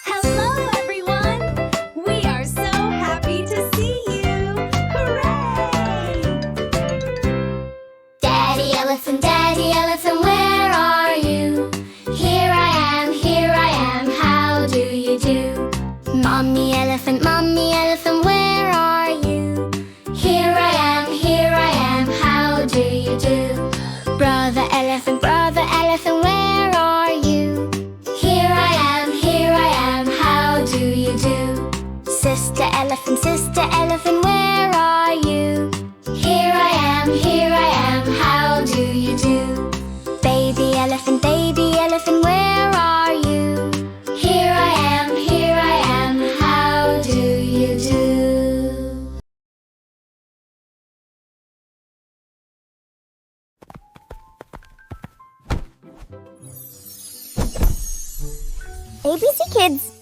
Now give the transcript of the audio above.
Hello, everyone! We are so happy to see you! Hooray! Daddy elephant, where are you? Here I am, how do you do? Mommy elephant, where are you? Here I am, how do you do? Brother elephant, where are you? Here I am, how do you do? Sister elephant, where are you? Here I am, how do you do? Baby elephant, where are you? Here I am, how do you do? ABC Kids